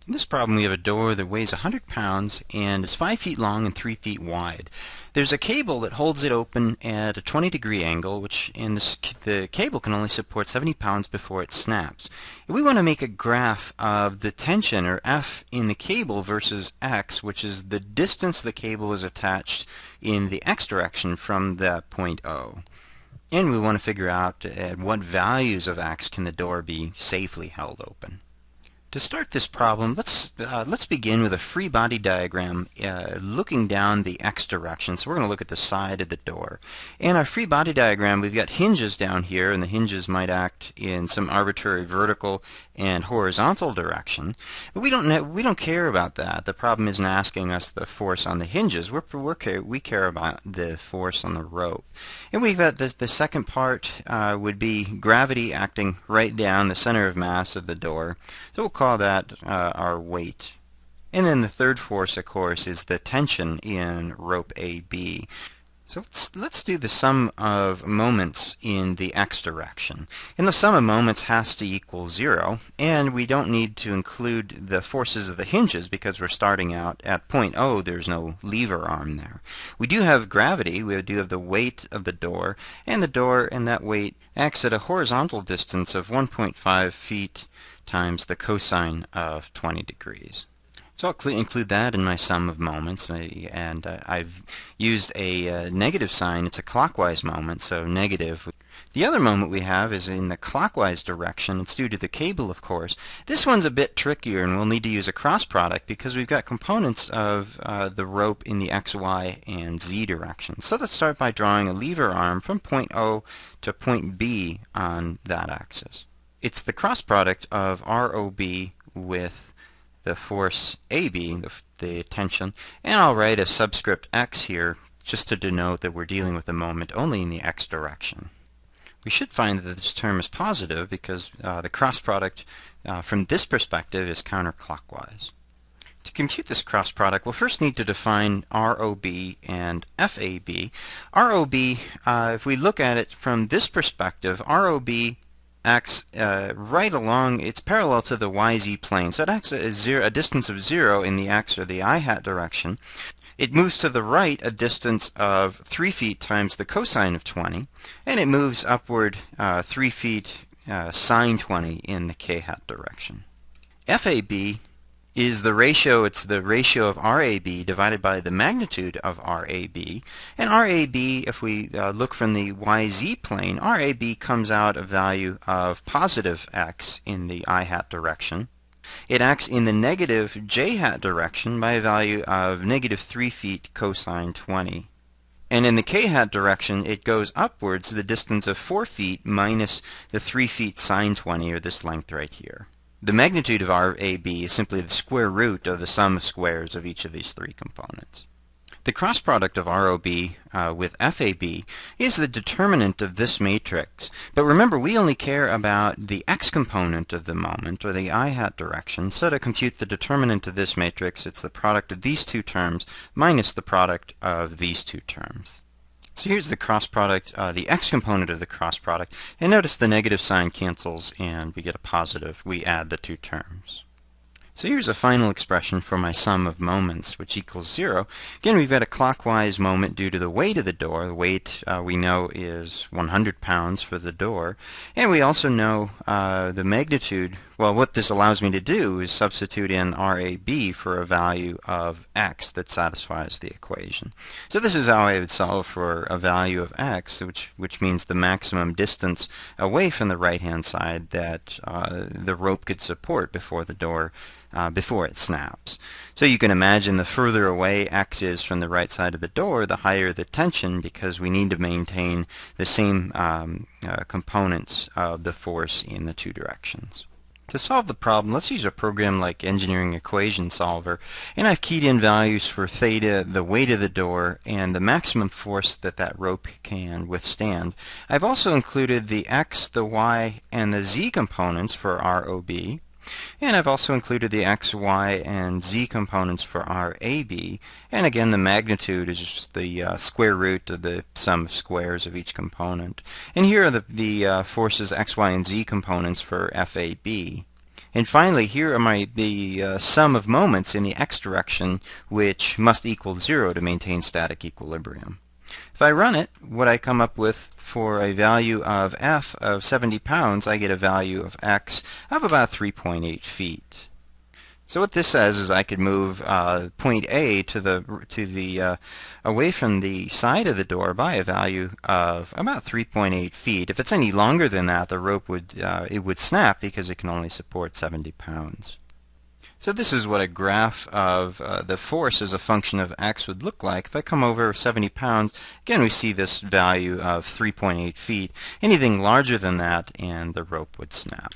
In this problem we have a door that weighs 100 pounds and is 5 feet long and 3 feet wide. There's a cable that holds it open at a 20-degree angle, the cable can only support 70 pounds before it snaps. If we want to make a graph of the tension, or F, in the cable versus X, which is the distance the cable is attached in the X direction from that point O. And we want to figure out at what values of X can the door be safely held open. To start this problem, let's begin with a free body diagram looking down the X direction. So we're going to look at the side of the door. In our free body diagram, we've got hinges down here, and the hinges might act in some arbitrary vertical and horizontal direction. But we don't care about that. The problem isn't asking us the force on the hinges. We care about the force on the rope. And we've got the second part would be gravity acting right down the center of mass of the door. So we'll call that our weight. And then the third force, of course, is the tension in rope AB. So let's do the sum of moments in the X direction. And the sum of moments has to equal 0, and we don't need to include the forces of the hinges because we're starting out at point O. There's no lever arm there. We do have gravity. We do have the weight of the door, and that weight acts at a horizontal distance of 1.5 feet times the cosine of 20 degrees. So I'll include that in my sum of moments, and I've used a negative sign. It's a clockwise moment, so negative. The other moment we have is in the clockwise direction. It's due to the cable, of course. This one's a bit trickier, and we'll need to use a cross product because we've got components of the rope in the X, Y, and Z direction. So let's start by drawing a lever arm from point O to point B on that axis. It's the cross product of ROB with the force AB, the tension, and I'll write a subscript X here just to denote that we're dealing with a moment only in the X direction. We should find that this term is positive because the cross product from this perspective is counterclockwise. To compute this cross product, we'll first need to define ROB and FAB. ROB, if we look at it from this perspective, ROB acts right along, it's parallel to the YZ plane. So it acts at a distance of 0 in the X or the I hat direction. It moves to the right a distance of 3 feet times the cosine of 20, and it moves upward 3 feet sine 20 in the K hat direction. FAB is the ratio, it's the ratio of RAB divided by the magnitude of RAB. And RAB, if we look from the YZ plane, RAB comes out a value of positive X in the I hat direction. It acts in the negative J hat direction by a value of negative 3 feet cosine 20. And in the K hat direction, it goes upwards the distance of 4 feet minus the 3 feet sine 20, or this length right here. The magnitude of RAB is simply the square root of the sum of squares of each of these three components. The cross product of ROB with FAB is the determinant of this matrix. But remember, we only care about the X component of the moment, or the I hat direction. So to compute the determinant of this matrix, it's the product of these two terms minus the product of these two terms. So here's the cross product, the X component of the cross product, and notice the negative sign cancels and we get a positive. We add the two terms. So here's a final expression for my sum of moments, which equals 0. Again, we've got a clockwise moment due to the weight of the door. The weight we know is 100 pounds for the door. And we also know the magnitude. Well, what this allows me to do is substitute in RAB for a value of X that satisfies the equation. So this is how I would solve for a value of X, which means the maximum distance away from the right-hand side that the rope could support before the door before it snaps. So you can imagine the further away X is from the right side of the door, the higher the tension, because we need to maintain the same components of the force in the two directions. To solve the problem, let's use a program like Engineering Equation Solver, and I've keyed in values for theta, the weight of the door, and the maximum force that that rope can withstand. I've also included the X, the Y, and the Z components for ROB, and I've also included the X, Y, and Z components for RAB, and again the magnitude is just the square root of the sum of squares of each component. And here are the forces X, Y, and Z components for FAB. And finally, here are the sum of moments in the x direction, which must equal 0 to maintain static equilibrium. If I run it, what I come up with for a value of F of 70 pounds, I get a value of x of about 3.8 feet. So what this says is I could move point A to the away from the side of the door by a value of about 3.8 feet. If it's any longer than that, the rope would snap because it can only support 70 pounds. So this is what a graph of the force as a function of x would look like. If I come over 70 pounds, again we see this value of 3.8 feet. Anything larger than that and the rope would snap.